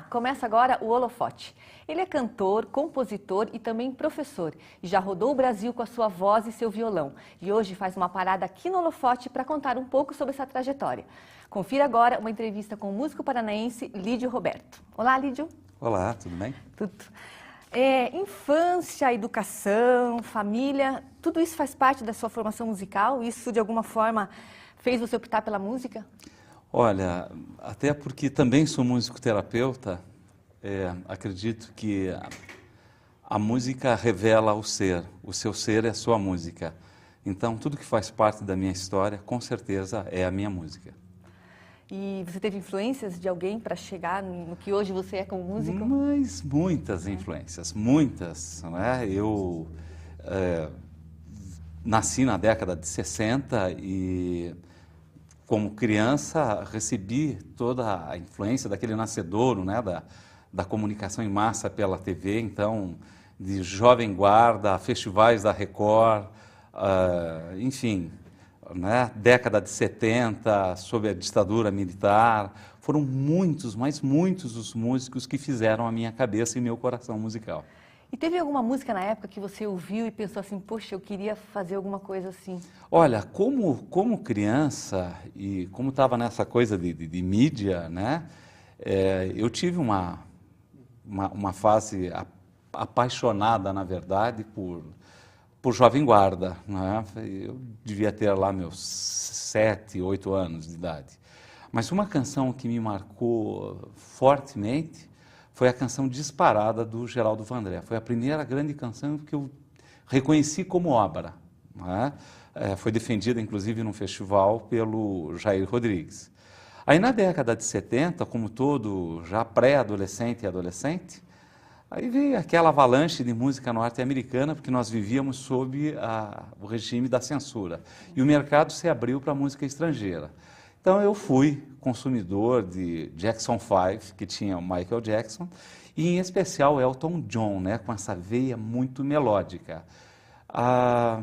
Olá, começa agora o Holofote. Ele é cantor, compositor e também professor. E já rodou o Brasil com a sua voz e seu violão. E hoje faz uma parada aqui no Holofote para contar um pouco sobre essa trajetória. Confira agora uma entrevista com o músico paranaense Lídio Roberto. Olá, Lídio. Olá, tudo bem? Tudo. Infância, educação, família, tudo isso faz parte da sua formação musical? Isso, de alguma forma, fez você optar pela música? Olha, até porque também sou musicoterapeuta, acredito que a música revela o seu ser é a sua música. Então, tudo que faz parte da minha história, com certeza, é a minha música. E você teve influências de alguém para chegar no que hoje você é como músico? Mas muitas influências, muitas. Né? Eu nasci na década de 60 e, como criança, recebi toda a influência daquele nascedouro, né? da comunicação em massa pela TV, então, de Jovem Guarda, festivais da Record, enfim... Né? Década de 70, sob a ditadura militar, foram muitos, mas muitos os músicos que fizeram a minha cabeça e meu coração musical. E teve alguma música na época que você ouviu e pensou assim, poxa, eu queria fazer alguma coisa assim? Olha, como criança e como estava nessa coisa de mídia, né? Eu tive uma fase apaixonada, na verdade, por Jovem Guarda, né? Eu devia ter lá meus 7, 8 anos de idade. Mas uma canção que me marcou fortemente foi a canção Disparada, do Geraldo Vandré. Foi a primeira grande canção que eu reconheci como obra. Né? Foi defendida, inclusive, num festival pelo Jair Rodrigues. Aí, na década de 70, como todo já pré-adolescente e adolescente, aí veio aquela avalanche de música norte-americana, porque nós vivíamos sob o regime da censura. E o mercado se abriu para a música estrangeira. Então eu fui consumidor de Jackson 5, que tinha o Michael Jackson, e em especial Elton John, né, com essa veia muito melódica. Há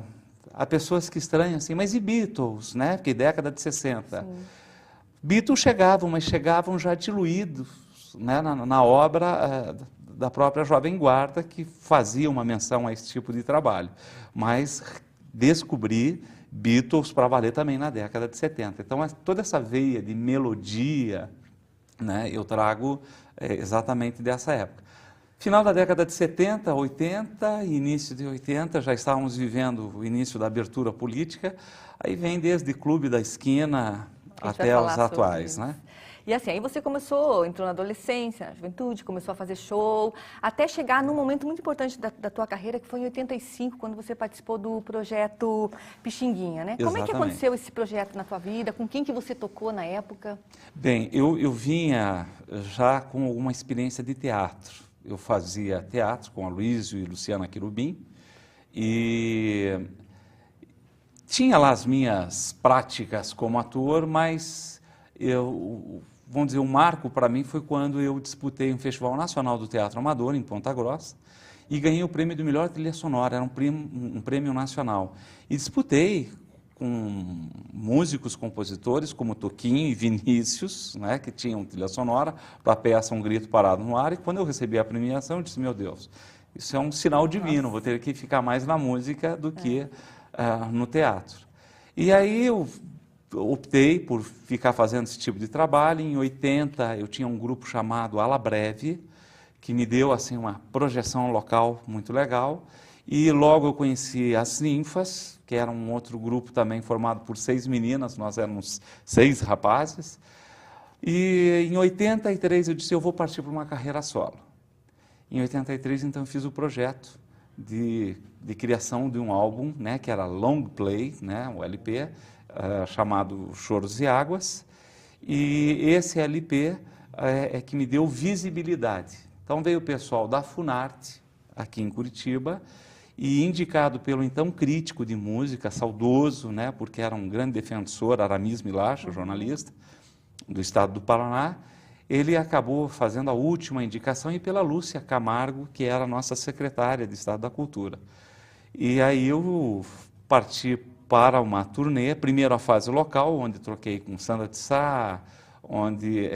pessoas que estranham assim, mas e Beatles, né, porque década de 60. Sim. Beatles chegavam, mas chegavam já diluídos, né, na obra da própria Jovem Guarda, que fazia uma menção a esse tipo de trabalho. Mas descobri Beatles para valer também na década de 70. Então, toda essa veia de melodia, né, eu trago exatamente dessa época. Final da década de 70, 80, início de 80, já estávamos vivendo o início da abertura política, aí vem desde Clube da Esquina até os atuais, né? E assim, aí você entrou na adolescência, na juventude, começou a fazer show, até chegar num momento muito importante da tua carreira, que foi em 85, quando você participou do projeto Pixinguinha, né? Exatamente. Como é que aconteceu esse projeto na tua vida? Com quem que você tocou na época? Bem, eu vinha já com alguma experiência de teatro. Eu fazia teatro com Aloysio e Luciana Querubim e tinha lá as minhas práticas como ator, mas vamos dizer, um marco para mim foi quando eu disputei um Festival Nacional do Teatro Amador, em Ponta Grossa, e ganhei o prêmio de melhor trilha sonora, era um prêmio nacional. E disputei com músicos, compositores, como Toquinho e Vinícius, né, que tinham trilha sonora, para a peça Um Grito Parado no Ar, e quando eu recebi a premiação, eu disse, meu Deus, isso é um sinal divino, vou ter que ficar mais na música do que no teatro. E aí eu optei por ficar fazendo esse tipo de trabalho. Em 80, eu tinha um grupo chamado Ala Breve, que me deu assim, uma projeção local muito legal. E logo eu conheci as Ninfas, que era um outro grupo também formado por 6 meninas, nós éramos 6 rapazes. E em 83 eu disse, eu vou partir para uma carreira solo. Em 83, então, eu fiz o projeto de criação de um álbum, né, que era Long Play, né, o LP, chamado Choros e Águas, e esse LP é que me deu visibilidade. Então veio o pessoal da Funarte, aqui em Curitiba, e indicado pelo então crítico de música, saudoso, né, porque era um grande defensor, Aramis Milacha, jornalista do estado do Paraná, ele acabou fazendo a última indicação, e pela Lúcia Camargo, que era a nossa secretária de Estado da Cultura. E aí eu parti para uma turnê, primeiro a fase local, onde troquei com Sandra de Sá, onde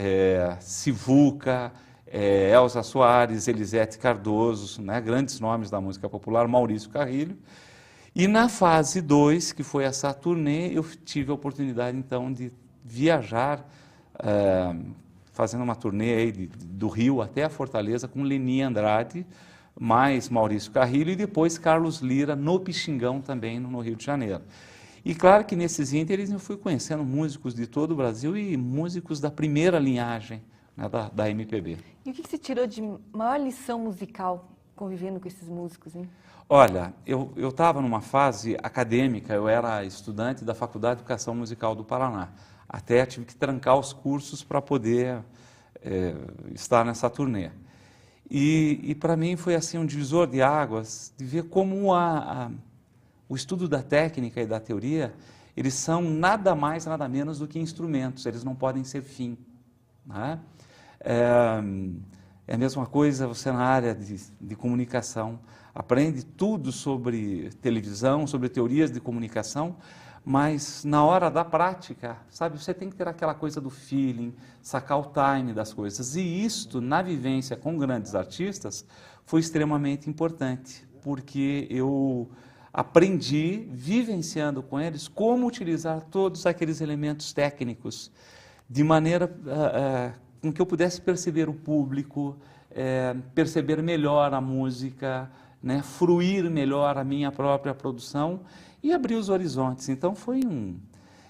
Sivuca, Elza Soares, Elisete Cardoso, né, grandes nomes da música popular, Maurício Carrilho. E na fase 2, que foi essa turnê, eu tive a oportunidade, então, de viajar, fazendo uma turnê aí do Rio até a Fortaleza, com Leni Andrade, mais Maurício Carrilho, e depois Carlos Lira, no Pixingão, também, no Rio de Janeiro. E claro que nesses ínteres eu fui conhecendo músicos de todo o Brasil e músicos da primeira linhagem, né, da MPB. E o que você tirou de maior lição musical convivendo com esses músicos, hein? Olha, eu estava numa fase acadêmica, eu era estudante da Faculdade de Educação Musical do Paraná. Até tive que trancar os cursos para poder estar nessa turnê. E para mim foi assim um divisor de águas, de ver como o estudo da técnica e da teoria, eles são nada mais, nada menos do que instrumentos, eles não podem ser fim, né? É a mesma coisa você na área de comunicação, aprende tudo sobre televisão, sobre teorias de comunicação, mas na hora da prática, sabe, você tem que ter aquela coisa do feeling, sacar o time das coisas. E isto, na vivência com grandes artistas, foi extremamente importante, porque eu aprendi, vivenciando com eles, como utilizar todos aqueles elementos técnicos, de maneira com que eu pudesse perceber o público, perceber melhor a música, né, fruir melhor a minha própria produção e abrir os horizontes. Então foi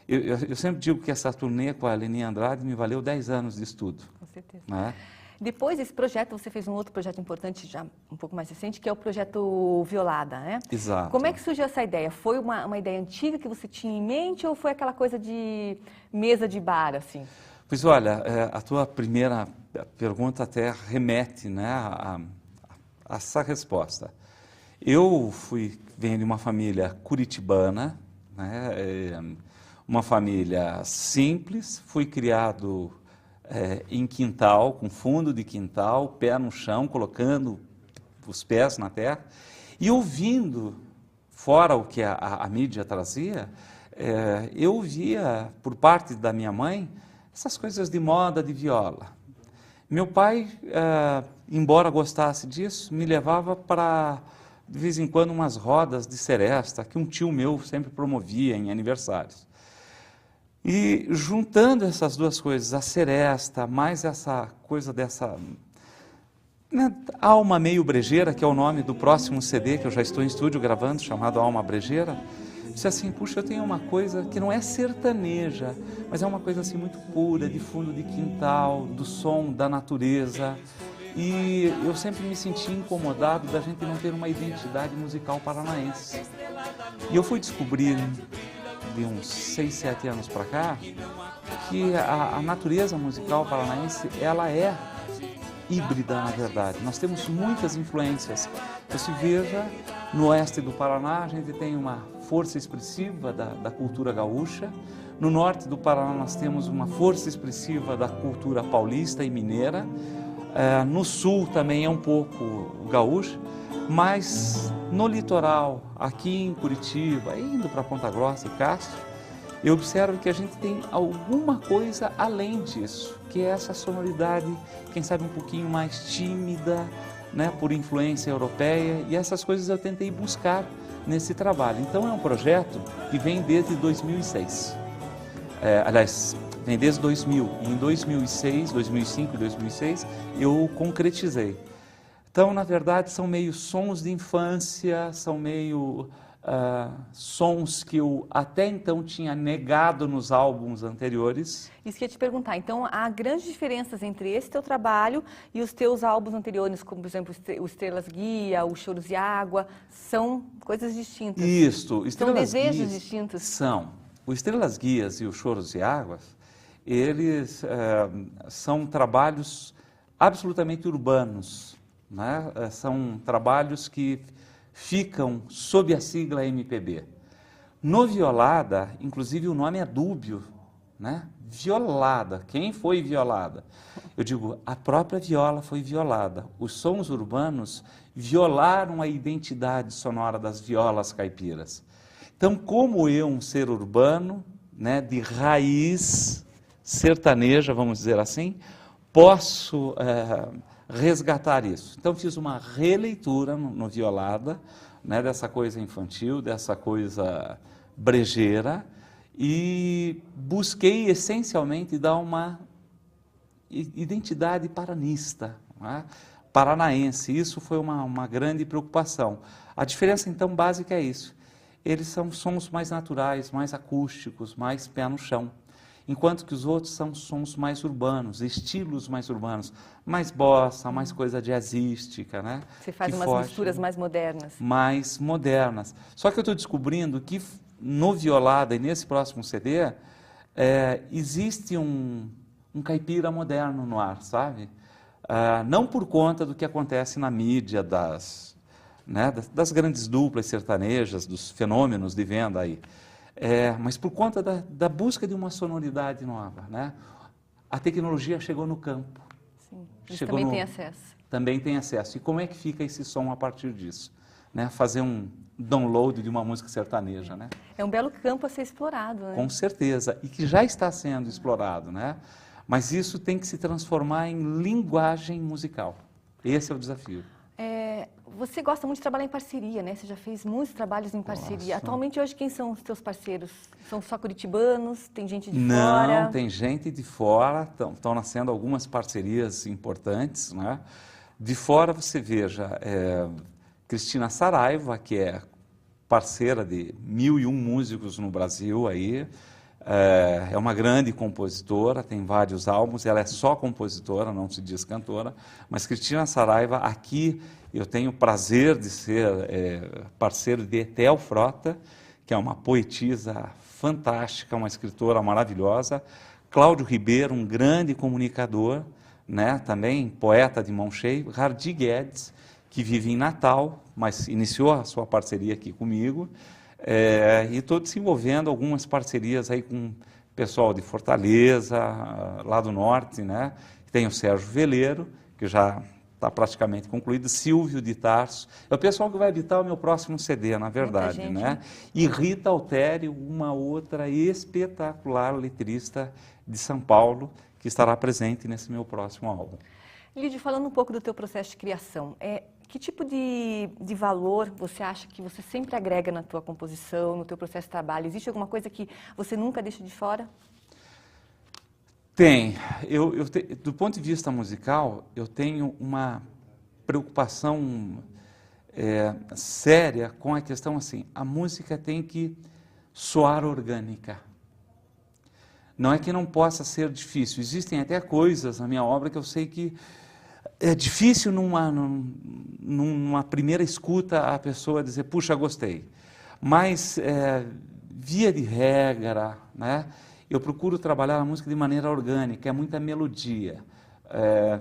eu sempre digo que essa turnê com a Leni Andrade me valeu 10 anos de estudo. Com certeza. Né? Depois desse projeto, você fez um outro projeto importante, já um pouco mais recente, que é o projeto Violada, né? Exato. Como é que surgiu essa ideia? Foi uma ideia antiga que você tinha em mente ou foi aquela coisa de mesa de bar, assim? Pois olha, a tua primeira pergunta até remete, né, a essa resposta. Eu venho de uma família curitibana, né, uma família simples, fui criado em quintal, com fundo de quintal, pé no chão, colocando os pés na terra, e ouvindo, fora o que a mídia trazia, eu via, por parte da minha mãe, essas coisas de moda de viola. Meu pai, embora gostasse disso, me levava para, de vez em quando, umas rodas de seresta, que um tio meu sempre promovia em aniversários. E juntando essas duas coisas, a seresta, mais essa coisa dessa, né, alma meio brejeira, que é o nome do próximo CD que eu já estou em estúdio gravando, chamado Alma Brejeira, disse assim, puxa, eu tenho uma coisa que não é sertaneja, mas é uma coisa assim muito pura, de fundo de quintal, do som da natureza. E eu sempre me senti incomodado da gente não ter uma identidade musical paranaense. E eu fui descobrir, de uns 6, 7 anos para cá, que a natureza musical paranaense, ela é híbrida, na verdade. Nós temos muitas influências. Você veja, no oeste do Paraná, a gente tem uma força expressiva da cultura gaúcha. No norte do Paraná, nós temos uma força expressiva da cultura paulista e mineira. No sul também é um pouco gaúcho, mas no litoral, aqui em Curitiba, indo para Ponta Grossa e Castro, eu observo que a gente tem alguma coisa além disso, que é essa sonoridade, quem sabe um pouquinho mais tímida, né, por influência europeia, e essas coisas eu tentei buscar nesse trabalho. Então é um projeto que vem desde 2006. Aliás, vem desde 2000, e em 2006, 2005 e 2006 eu concretizei. Então, na verdade, são meio sons de infância, são meio sons que eu até então tinha negado nos álbuns anteriores. Isso que eu ia te perguntar. Então, há grandes diferenças entre esse teu trabalho e os teus álbuns anteriores, como, por exemplo, o Estrelas Guia, o Choros de Água, são coisas distintas. Isso. São desejos distintos. São. O Estrelas Guias e o Choros de Águas, eles são trabalhos absolutamente urbanos, né? São trabalhos que ficam sob a sigla MPB. No Violada, inclusive o nome é dúbio, né? Violada, quem foi violada? Eu digo, a própria viola foi violada. Os sons urbanos violaram a identidade sonora das violas caipiras. Então, como eu, um ser urbano, né, de raiz sertaneja, vamos dizer assim, posso resgatar isso. Então, fiz uma releitura no Violada, né, dessa coisa infantil, dessa coisa brejeira, e busquei essencialmente dar uma identidade paranista, né, paranaense. Isso foi uma grande preocupação. A diferença, então, básica é isso. Eles são sons mais naturais, mais acústicos, mais pé no chão. Enquanto que os outros são sons mais urbanos, estilos mais urbanos, mais bossa, mais coisa jazzística, né? Você faz que umas foge, misturas mais modernas. mais modernas. Só que eu estou descobrindo que no Violada e nesse próximo CD, existe um caipira moderno no ar, sabe? Não por conta do que acontece na mídia das grandes duplas sertanejas, dos fenômenos de venda aí, mas por conta da busca de uma sonoridade nova, né? A tecnologia chegou no campo. Sim, eles também têm acesso. Também tem acesso. E como é que fica esse som a partir disso? Né? Fazer um download de uma música sertaneja, né? É um belo campo a ser explorado, né? Com certeza, e que já está sendo explorado, né? Mas isso tem que se transformar em linguagem musical. Esse é o desafio. Você gosta muito de trabalhar em parceria, né? Você já fez muitos trabalhos em parceria. Atualmente, hoje, quem são os teus parceiros? São só curitibanos? Tem gente de fora? Não, tem gente de fora. Estão nascendo algumas parcerias importantes, né? De fora, você veja, Cristina Saraiva, que é parceira de 1001 músicos no Brasil aí, é uma grande compositora, tem vários álbuns, ela é só compositora, não se diz cantora, mas Cristina Saraiva, aqui eu tenho o prazer de ser parceiro de Etel Frota, que é uma poetisa fantástica, uma escritora maravilhosa, Cláudio Ribeiro, um grande comunicador, né, também poeta de mão cheia, Hardy Guedes, que vive em Natal, mas iniciou a sua parceria aqui comigo, e estou desenvolvendo algumas parcerias aí com o pessoal de Fortaleza, lá do norte, né? Tem o Sérgio Veleiro, que já está praticamente concluído, Silvio de Tarso, é o pessoal que vai editar o meu próximo CD, na verdade, gente, né? E Rita Altério, uma outra espetacular letrista de São Paulo, que estará presente nesse meu próximo álbum. Lídio, falando um pouco do teu processo de criação, que tipo de valor você acha que você sempre agrega na tua composição, no teu processo de trabalho? Existe alguma coisa que você nunca deixa de fora? Tem. Do ponto de vista musical, eu tenho uma preocupação séria com a questão assim, a música tem que soar orgânica. Não é que não possa ser difícil, existem até coisas na minha obra que eu sei que é difícil numa primeira escuta a pessoa dizer, puxa, gostei. Mas, via de regra, né, eu procuro trabalhar a música de maneira orgânica, é muita melodia.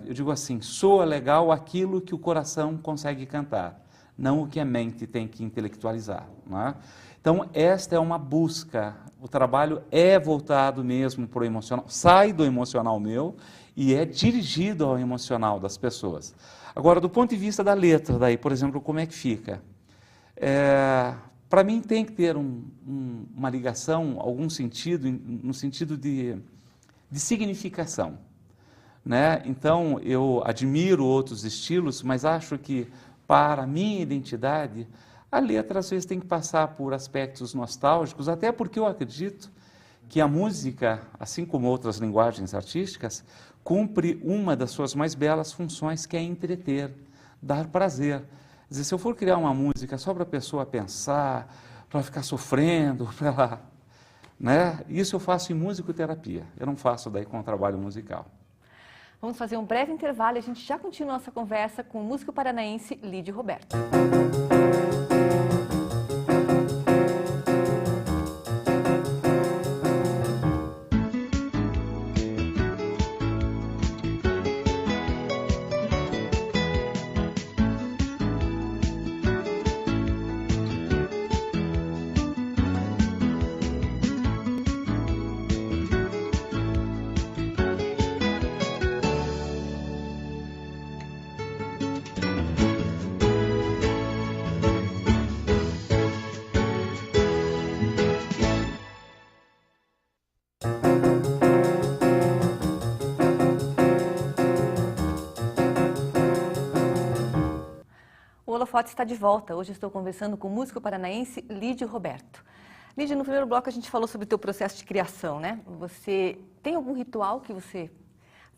Eu digo assim, soa legal aquilo que o coração consegue cantar, não o que a mente tem que intelectualizar. Né? Então, esta é uma busca, o trabalho é voltado mesmo para o emocional, sai do emocional meu e é dirigido ao emocional das pessoas. Agora, do ponto de vista da letra, daí, por exemplo, como é que fica? Para mim tem que ter uma ligação, algum sentido, no sentido de significação. Né? Então, eu admiro outros estilos, mas acho que, para a minha identidade, a letra às vezes tem que passar por aspectos nostálgicos, até porque eu acredito que a música, assim como outras linguagens artísticas, cumpre uma das suas mais belas funções, que é entreter, dar prazer. Quer dizer, se eu for criar uma música só para a pessoa pensar, para ficar sofrendo, para ela, né? Isso eu faço em musicoterapia, eu não faço daí com o trabalho musical. Vamos fazer um breve intervalo e a gente já continua nossa conversa com o músico paranaense Lídio Roberto. Holofote está de volta. Hoje estou conversando com o músico paranaense Lídio Roberto. Lídio, no primeiro bloco a gente falou sobre o teu processo de criação, né? Você tem algum ritual que você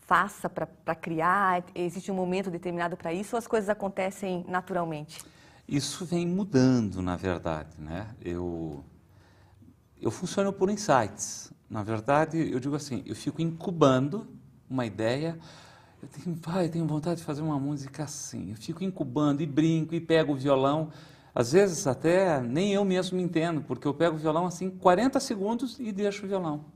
faça para criar? Existe um momento determinado para isso ou as coisas acontecem naturalmente? Isso vem mudando, na verdade, né? Eu funciono por insights. Na verdade, eu digo assim, eu fico incubando uma ideia. Eu tenho vontade de fazer uma música assim. Eu fico incubando e brinco e pego o violão. Às vezes até nem eu mesmo me entendo, porque eu pego o violão assim, 40 segundos e deixo o violão.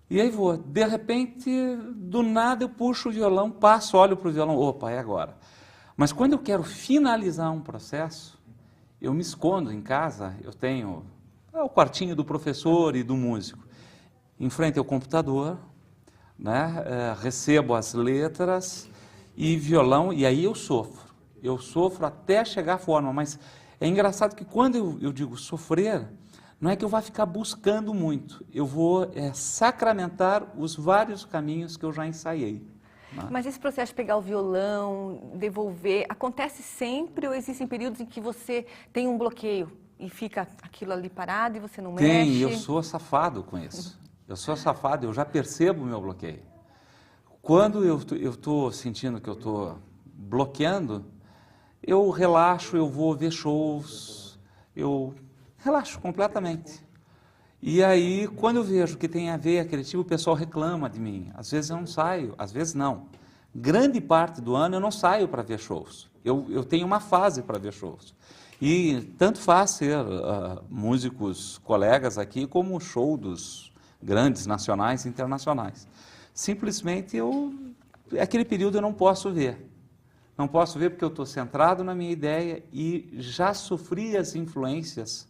E aí vou. De repente, do nada eu puxo o violão, passo, olho para o violão. Opa, é agora. Mas quando eu quero finalizar um processo, eu me escondo em casa. Eu tenho o quartinho do professor e do músico. Em frente ao computador, né? Recebo as letras e violão, e aí eu sofro. Eu sofro até chegar à forma, mas é engraçado que quando eu digo sofrer, não é que eu vá ficar buscando muito, eu vou sacramentar os vários caminhos que eu já ensaiei. Né? Mas esse processo de pegar o violão, devolver, acontece sempre ou existem períodos em que você tem um bloqueio e fica aquilo ali parado e você não mexe? Tem, eu sou safado com isso. Eu sou safado, eu já percebo o meu bloqueio. Quando eu estou sentindo que eu estou bloqueando, eu relaxo, eu vou ver shows, eu relaxo completamente. E aí, quando eu vejo que tem a ver aquele tipo, o pessoal reclama de mim. Às vezes eu não saio, às vezes não. Grande parte do ano eu não saio para ver shows. Eu tenho uma fase para ver shows. E tanto faz ser músicos, colegas aqui, como o show dos grandes nacionais e internacionais. Simplesmente aquele período eu não posso ver. Não posso ver porque eu estou centrado na minha ideia e já sofri as influências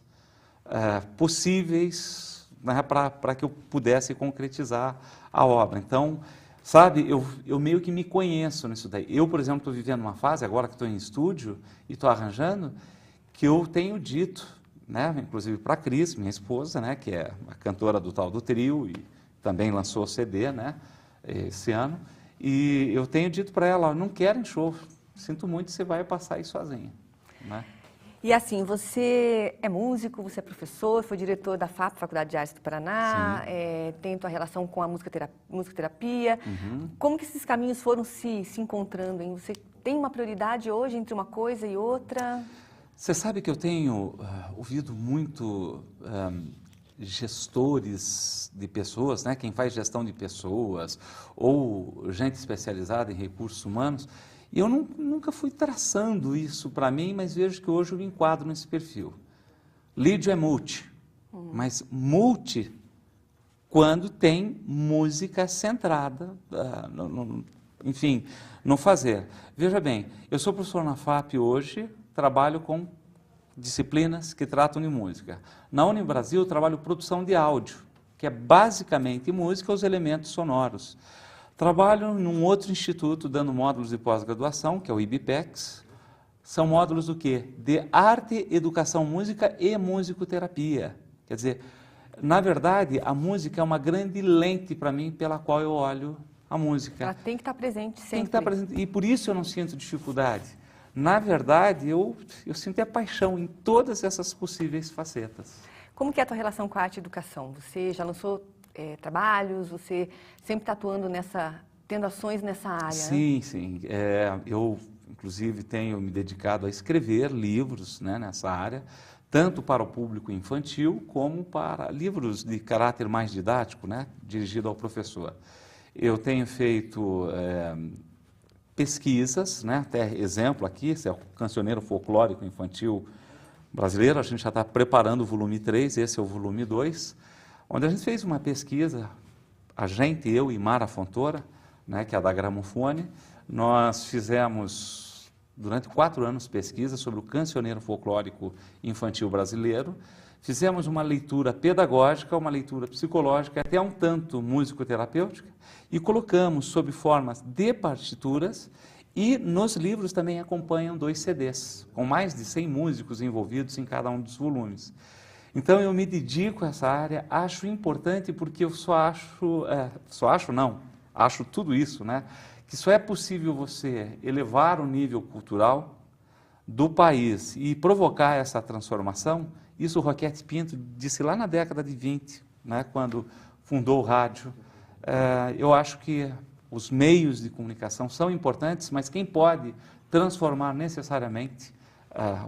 possíveis, né, para que eu pudesse concretizar a obra. Então, sabe, eu meio que me conheço nisso daí. Eu, por exemplo, estou vivendo uma fase, agora que estou em estúdio e estou arranjando, que eu tenho dito, né, inclusive para a Cris, minha esposa, né, que é a cantora do tal do trio e também lançou o CD, né, esse ano, e eu tenho dito para ela, não quero show, sinto muito, você vai passar aí sozinha. Né? E assim, você é músico, você é professor, foi diretor da FAP, Faculdade de Artes do Paraná, tem tua relação com a musicoterapia. Uhum. Como que esses caminhos foram se encontrando? Hein? Você tem uma prioridade hoje entre uma coisa e outra? Você sabe que eu tenho ouvido muito gestores de pessoas, né? Quem faz gestão de pessoas ou gente especializada em recursos humanos, e eu nunca fui traçando isso para mim, mas vejo que hoje eu me enquadro nesse perfil. Lídio é multi, mas multi quando tem música centrada, enfim, no fazer. Veja bem, eu sou professor na FAP hoje, trabalho com disciplinas que tratam de música. Na Unibrasil eu trabalho produção de áudio, que é basicamente música, os elementos sonoros. Trabalho num outro instituto dando módulos de pós-graduação, que é o IBPEX. São módulos do quê? De arte, educação, música e musicoterapia. Quer dizer, na verdade, a música é uma grande lente para mim pela qual eu olho a música. Ela tem que estar presente sempre. Tem que estar presente, e por isso eu não sinto dificuldade. Na verdade, eu sinto a paixão em todas essas possíveis facetas. Como que é a tua relação com a arte e educação? Você já lançou trabalhos, você sempre está atuando tendo ações nessa área? Sim, né? Sim. Eu, inclusive, tenho me dedicado a escrever livros, né, nessa área, tanto para o público infantil como para livros de caráter mais didático, né, dirigido ao professor. Eu tenho feito pesquisas, né, até exemplo aqui, esse é o Cancioneiro Folclórico Infantil Brasileiro, a gente já está preparando o volume 3, esse é o volume 2, onde a gente fez uma pesquisa, eu e Mara Fontoura, né, que é da Gramofone, nós fizemos durante 4 anos pesquisa sobre o Cancioneiro Folclórico Infantil Brasileiro, fizemos uma leitura pedagógica, uma leitura psicológica, até um tanto musicoterapêutica, e colocamos sob formas de partituras, e nos livros também acompanham 2 CDs, com mais de 100 músicos envolvidos em cada um dos volumes. Então eu me dedico a essa área, acho importante porque eu acho tudo isso, né? Que só é possível você elevar o nível cultural do país e provocar essa transformação, isso o Roquete Pinto disse lá na década de 20, né, quando fundou o rádio. Eu acho que os meios de comunicação são importantes, mas quem pode transformar necessariamente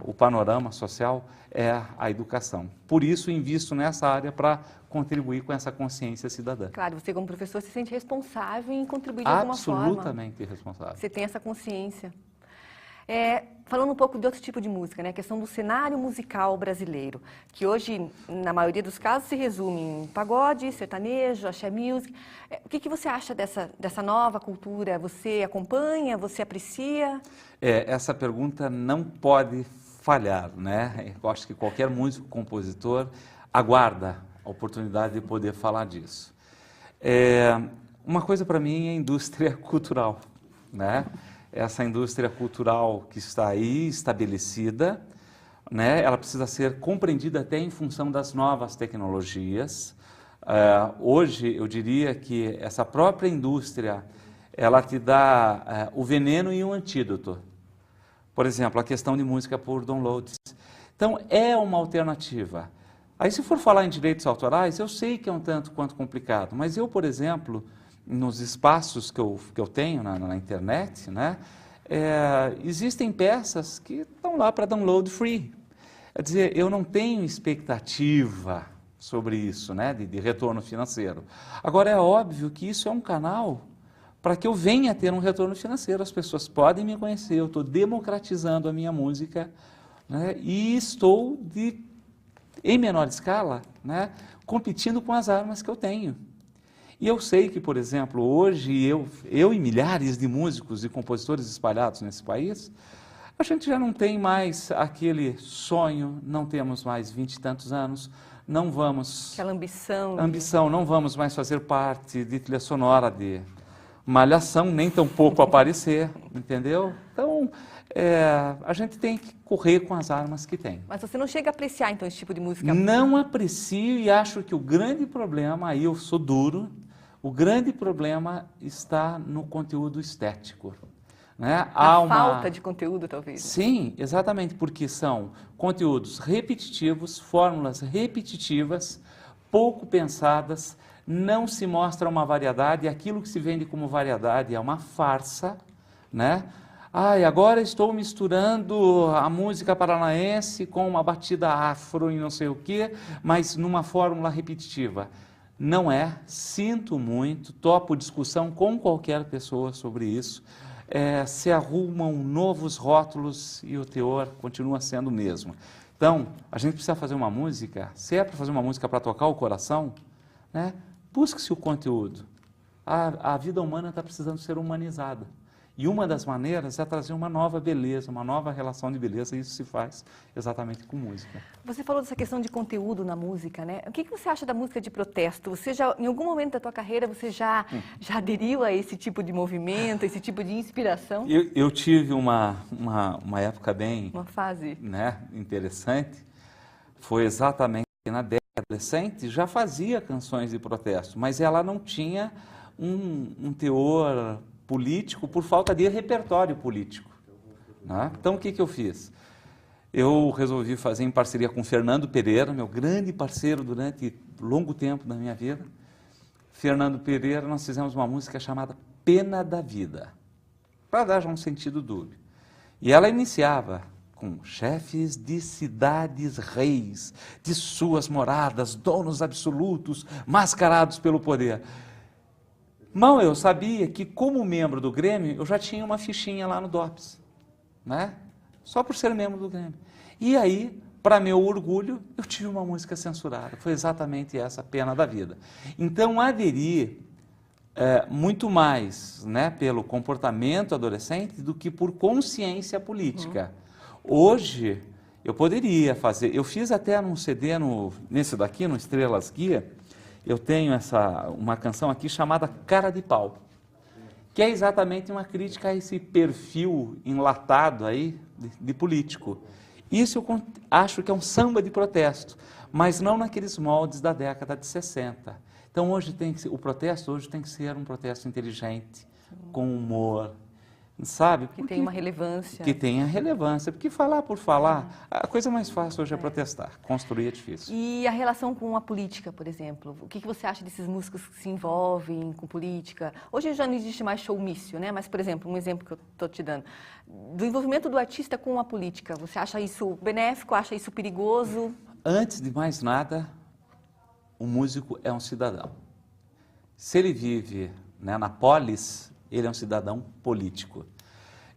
o panorama social é a educação. Por isso, invisto nessa área para contribuir com essa consciência cidadã. Claro, você como professor se sente responsável em contribuir de alguma forma. Absolutamente responsável. Você tem essa consciência. Falando um pouco de outro tipo de música, né? A questão do cenário musical brasileiro, que hoje, na maioria dos casos, se resume em pagode, sertanejo, axé music. O que você acha dessa nova cultura? Você acompanha, você aprecia? Essa pergunta não pode falhar, né? Eu acho que qualquer músico, compositor, aguarda a oportunidade de poder falar disso. Uma coisa para mim é a indústria cultural, né? Essa indústria cultural que está aí estabelecida, né? Ela precisa ser compreendida até em função das novas tecnologias. Hoje, eu diria que essa própria indústria, ela te dá o veneno e um antídoto. Por exemplo, a questão de música por downloads. Então, é uma alternativa. Aí, se for falar em direitos autorais, eu sei que é um tanto quanto complicado, mas eu, por exemplo, nos espaços que eu tenho na internet, né, existem peças que estão lá para download free. Quer dizer, eu não tenho expectativa sobre isso, né, de retorno financeiro. Agora, é óbvio que isso é um canal para que eu venha a ter um retorno financeiro. As pessoas podem me conhecer, eu estou democratizando a minha música, né, e estou, em menor escala, né, competindo com as armas que eu tenho. E eu sei que, por exemplo, hoje eu e milhares de músicos e compositores espalhados nesse país, a gente já não tem mais aquele sonho, não temos mais 20 e tantos anos, não vamos... Aquela ambição. Ambição, não vamos mais fazer parte de trilha sonora de Malhação, nem tampouco aparecer, entendeu? Então, a gente tem que correr com as armas que tem. Mas você não chega a apreciar, então, esse tipo de música? Não aprecio e acho que o grande problema, aí eu sou duro, o grande problema está no conteúdo estético. Né? A falta de conteúdo, talvez. Sim, exatamente, porque são conteúdos repetitivos, fórmulas repetitivas, pouco pensadas, não se mostra uma variedade, aquilo que se vende como variedade é uma farsa, né? Agora estou misturando a música paranaense com uma batida afro e não sei o quê, mas numa fórmula repetitiva. Não é, sinto muito, topo discussão com qualquer pessoa sobre isso. Se arrumam novos rótulos e o teor continua sendo o mesmo. Então, a gente precisa fazer uma música, se é para fazer uma música para tocar o coração, né, busque-se o conteúdo. A vida humana está precisando ser humanizada. E uma das maneiras é trazer uma nova beleza, uma nova relação de beleza, e isso se faz exatamente com música. Você falou dessa questão de conteúdo na música, né? O que você acha da música de protesto? Você já, em algum momento da tua carreira, você já aderiu a esse tipo de movimento, esse tipo de inspiração? Eu tive uma época bem... Uma fase. Né, interessante. Foi exatamente na década adolescente, já fazia canções de protesto, mas ela não tinha um teor político por falta de repertório político. Né? Então, o que eu fiz? Eu resolvi fazer em parceria com Fernando Pereira, meu grande parceiro durante longo tempo da minha vida. Fernando Pereira, nós fizemos uma música chamada Pena da Vida, para dar já um sentido dúbio. E ela iniciava com chefes de cidades reis, de suas moradas, donos absolutos, mascarados pelo poder. Mal eu sabia que, como membro do Grêmio, eu já tinha uma fichinha lá no DOPS, né? Só por ser membro do Grêmio. E aí, para meu orgulho, eu tive uma música censurada. Foi exatamente essa, Pena da Vida. Então, aderi muito mais, né, pelo comportamento adolescente do que por consciência política. Hoje, eu poderia fazer... Eu fiz até num CD, nesse daqui, no Estrelas Guia, eu tenho uma canção aqui chamada Cara de Pau, que é exatamente uma crítica a esse perfil enlatado aí de político. Isso eu acho que é um samba de protesto, mas não naqueles moldes da década de 60. Então, o protesto hoje tem que ser um protesto inteligente, com humor, sabe? Que tem uma relevância. Que tenha relevância, porque falar por falar, a coisa mais fácil hoje é protestar, construir é difícil. E a relação com a política, por exemplo? O que você acha desses músicos que se envolvem com política? Hoje já não existe mais showmício, né? Mas, por exemplo, um exemplo que eu estou te dando, do envolvimento do artista com a política, você acha isso benéfico, acha isso perigoso? Antes de mais nada, o músico é um cidadão. Se ele vive, né, na polis, ele é um cidadão político.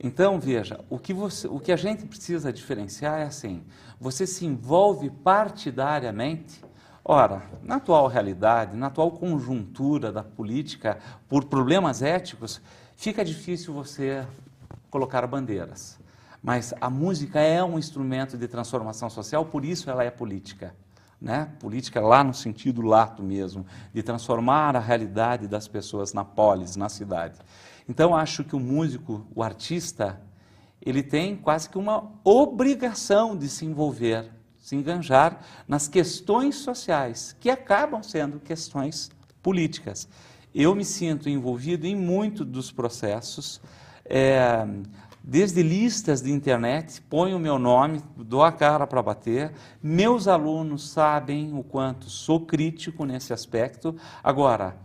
Então, veja, o que a gente precisa diferenciar é assim, você se envolve partidariamente. Ora, na atual realidade, na atual conjuntura da política, por problemas éticos, fica difícil você colocar bandeiras. Mas a música é um instrumento de transformação social, por isso ela é política. Né? Política lá no sentido lato mesmo, de transformar a realidade das pessoas na polis, na cidade. Então, acho que o músico, o artista, ele tem quase que uma obrigação de se envolver, se enganjar nas questões sociais, que acabam sendo questões políticas. Eu me sinto envolvido em muitos dos processos, desde listas de internet, ponho o meu nome, dou a cara para bater. Meus alunos sabem o quanto sou crítico nesse aspecto. Agora,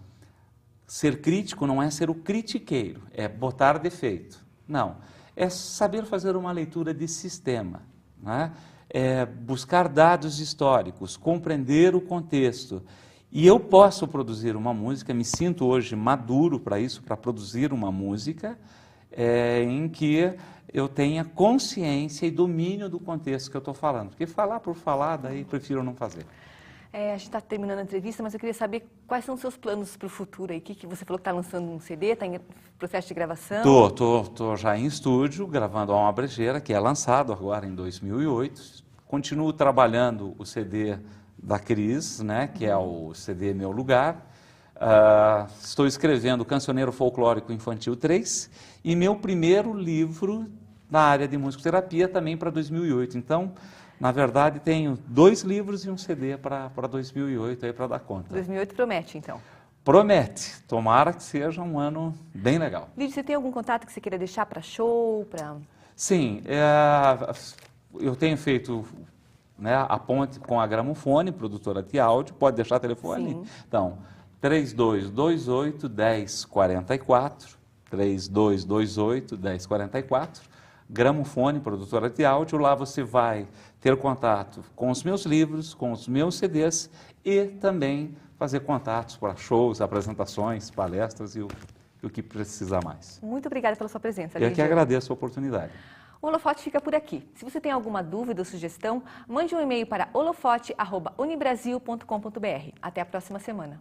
ser crítico não é ser o critiqueiro, é botar defeito. Não, é saber fazer uma leitura de sistema, né? É buscar dados históricos, compreender o contexto. E eu posso produzir uma música, me sinto hoje maduro para isso, para produzir uma música, em que eu tenha consciência e domínio do contexto que eu estou falando. Porque falar por falar, daí prefiro não fazer. A gente está terminando a entrevista, mas eu queria saber quais são os seus planos para o futuro aí. Que você falou que está lançando um CD, está em processo de gravação? Estou já em estúdio, gravando a Alma Brejeira, que é lançado agora em 2008. Continuo trabalhando o CD da Cris, né, que é o CD Meu Lugar. Estou escrevendo Cancioneiro Folclórico Infantil 3 e meu primeiro livro na área de musicoterapia também para 2008. Então, na verdade, tenho 2 livros e um CD para 2008 aí para dar conta. 2008 promete, então? Promete. Tomara que seja um ano bem legal. Lídio, você tem algum contato que você queira deixar para show? Sim, eu tenho feito, né, a ponte com a Gramofone, produtora de áudio. Pode deixar o telefone? Sim. Então, 3228-1044, 3228-1044, Gramofone, produtora de áudio. Lá você vai ter contato com os meus livros, com os meus CDs e também fazer contatos para shows, apresentações, palestras e o que precisar mais. Muito obrigada pela sua presença, Lídio. Eu que agradeço a oportunidade. O Holofote fica por aqui. Se você tem alguma dúvida ou sugestão, mande um e-mail para holofote@unibrasil.com.br. Até a próxima semana.